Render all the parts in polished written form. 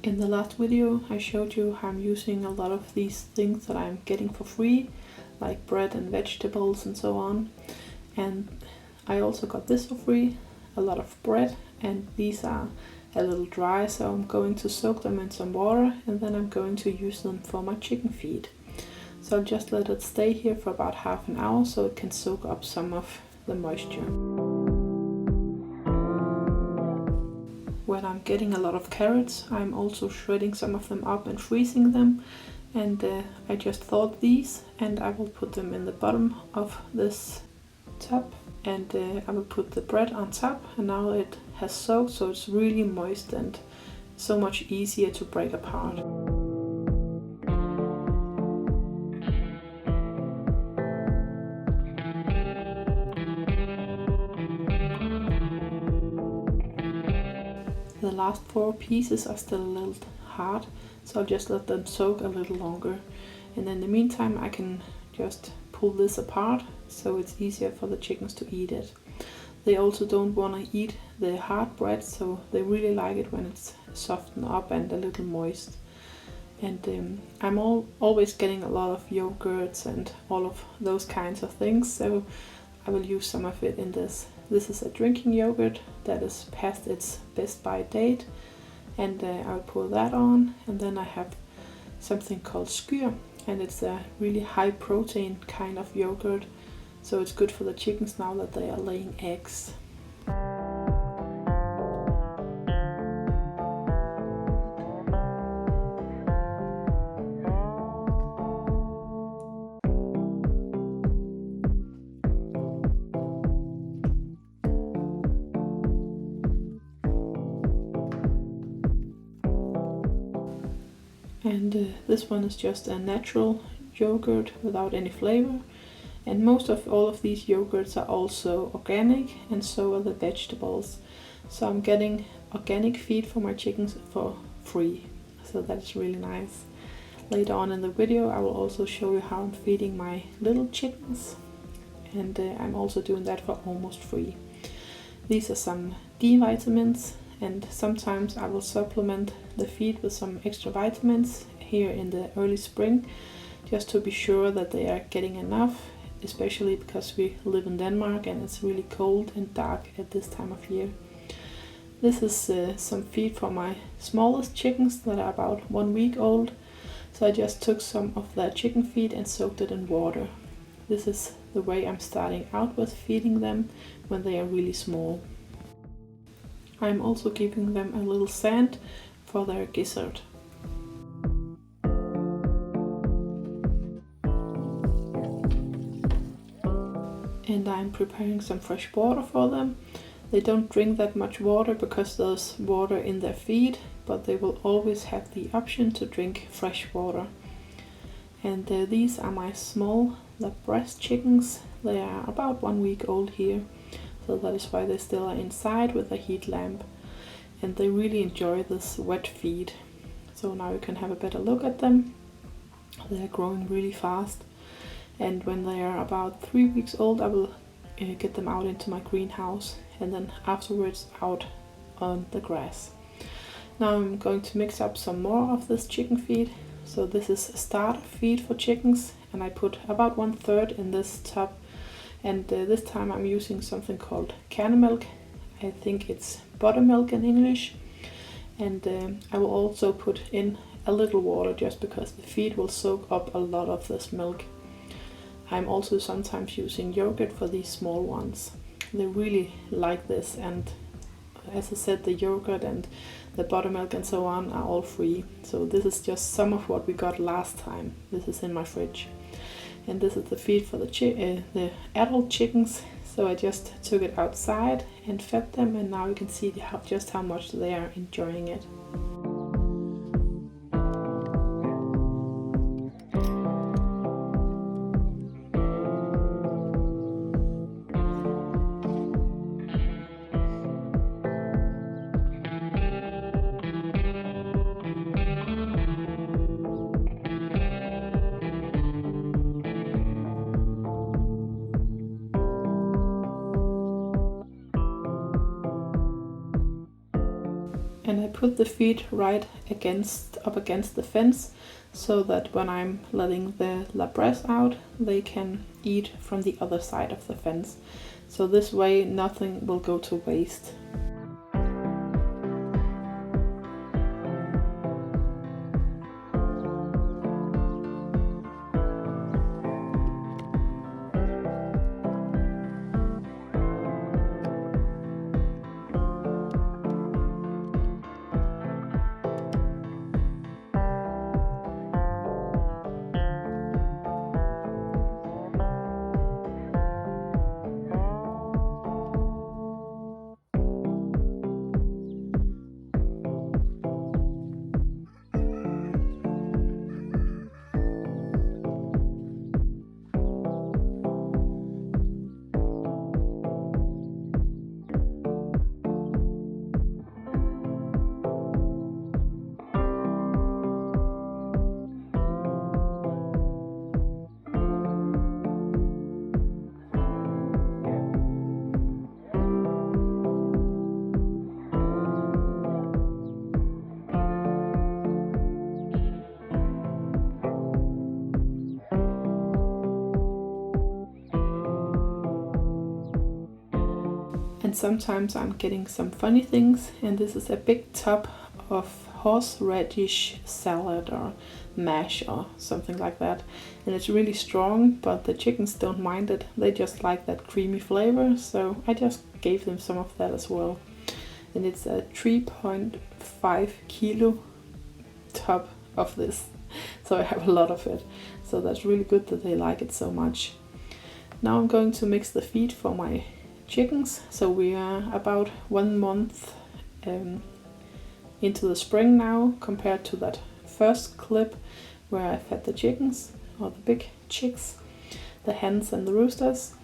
In the last video I showed you how I'm using a lot of these things that I'm getting for free, like bread and vegetables and so on. And I also got this for free, a lot of bread, and these are a little dry, so I'm going to soak them in some water and then I'm going to use them for my chicken feed. So I'll just let it stay here for about half an hour so it can soak up some of the moisture. When I'm getting a lot of carrots, I'm also shredding some of them up and freezing them. And I just thawed these and I will put them in the bottom of this tub. And I will put the bread on top, and now it has soaked, so it's really moist and so much easier to break apart. The last 4 pieces are still a little hard, so I'll just let them soak a little longer. And in the meantime I can just pull this apart so it's easier for the chickens to eat it. They also don't want to eat the hard bread, so they really like it when it's softened up and a little moist. And I'm always getting a lot of yogurts and all of those kinds of things, so I will use some of it in this. This is a drinking yogurt that is past its best by date, and I'll pour that on. And then I have something called skyr, and it's a really high protein kind of yogurt, so it's good for the chickens now that they are laying eggs. And this one is just a natural yogurt without any flavor. And most of all of these yogurts are also organic, and so are the vegetables. So I'm getting organic feed for my chickens for free. So that's really nice. Later on in the video I will also show you how I'm feeding my little chickens. And I'm also doing that for almost free. These are some D vitamins. And sometimes I will supplement the feed with some extra vitamins here in the early spring, just to be sure that they are getting enough, especially because we live in Denmark and it's really cold and dark at this time of year. This is some feed for my smallest chickens that are about 1 week old. So I just took some of that chicken feed and soaked it in water. This is the way I'm starting out with feeding them when they are really small. I'm also giving them a little sand for their gizzard. And I'm preparing some fresh water for them. They don't drink that much water because there's water in their feed, but they will always have the option to drink fresh water. And these are my small breast chickens. They are about 1 week old here. So that is why they still are inside with a heat lamp. And they really enjoy this wet feed. So now you can have a better look at them. They are growing really fast. And when they are about 3 weeks old, I will get them out into my greenhouse. And then afterwards out on the grass. Now I'm going to mix up some more of this chicken feed. So this is a starter feed for chickens. And I put about 1/3 in this tub. And this time I'm using something called can milk. I think it's buttermilk in English. And I will also put in a little water just because the feed will soak up a lot of this milk. I'm also sometimes using yogurt for these small ones. They really like this, and as I said, the yogurt and the buttermilk and so on are all free. So this is just some of what we got last time. This is in my fridge. And this is the feed for the adult chickens. So I just took it outside and fed them, and now you can see just how much they are enjoying it. And I put the feet right up against the fence, so that when I'm letting the labres out, they can eat from the other side of the fence. So this way nothing will go to waste. And sometimes I'm getting some funny things, and this is a big tub of horseradish salad or mash or something like that, and it's really strong, but the chickens don't mind it. They just like that creamy flavor, so I just gave them some of that as well. And it's a 3.5 kilo tub of this, so I have a lot of it, so that's really good that they like it so much. Now I'm going to mix the feed for my chickens. So we are about 1 month into the spring now, compared to that first clip where I fed the chickens, or the big chicks, the hens and the roosters.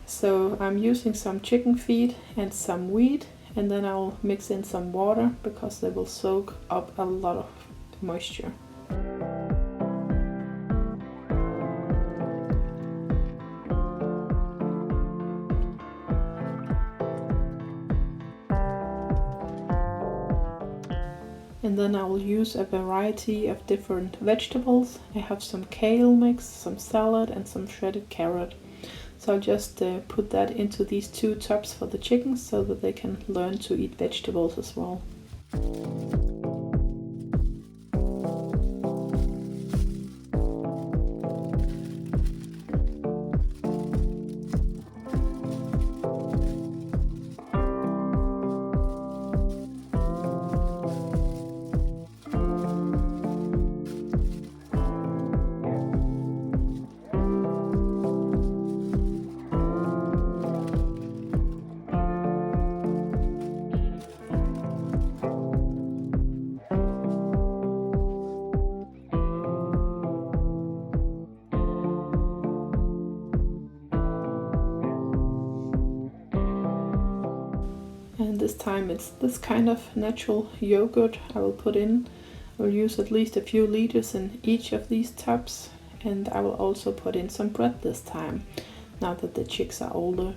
So I'm using some chicken feed and some wheat, and then I'll mix in some water because they will soak up a lot of moisture. And then I will use a variety of different vegetables. I have some kale mix, some salad and some shredded carrot. So I'll just put that into these 2 tubs for the chickens, so that they can learn to eat vegetables as well. And this time it's this kind of natural yogurt I will put in. I will use at least a few liters in each of these tubs, and I will also put in some bread this time, now that the chicks are older.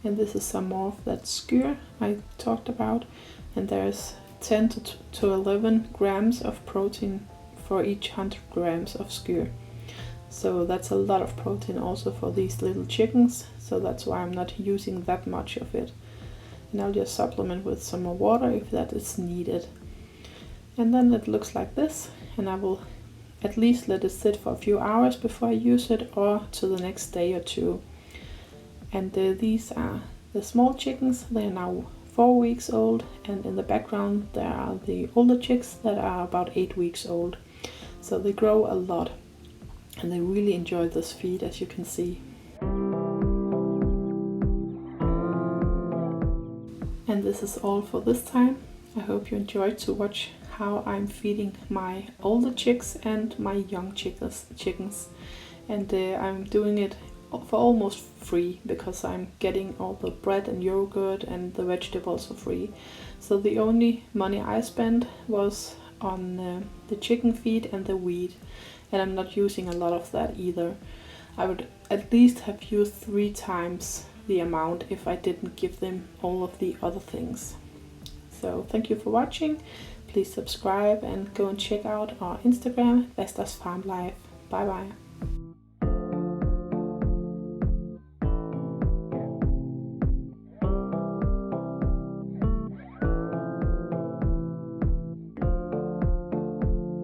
And this is some more of that skyr I talked about, and there's 10 to 11 grams of protein for each 100 grams of skyr. So that's a lot of protein also for these little chickens, so that's why I'm not using that much of it. And I'll just supplement with some more water if that is needed. And then it looks like this, and I will at least let it sit for a few hours before I use it, or to the next day or 2. And these are the small chickens. They are now 4 weeks old, and in the background there are the older chicks that are about 8 weeks old. So they grow a lot. and they really enjoy this feed, as you can see. And this is all for this time. I hope you enjoyed to watch how I'm feeding my older chicks and my young chickens. And I'm doing it for almost free, because I'm getting all the bread and yogurt and the vegetables for free. So the only money I spent was on the chicken feed and the weed, and I'm not using a lot of that either. I would at least have used 3 times the amount if I didn't give them all of the other things. So thank you for watching. Please subscribe and go and check out our Instagram, Vestas Farm Life. Bye bye.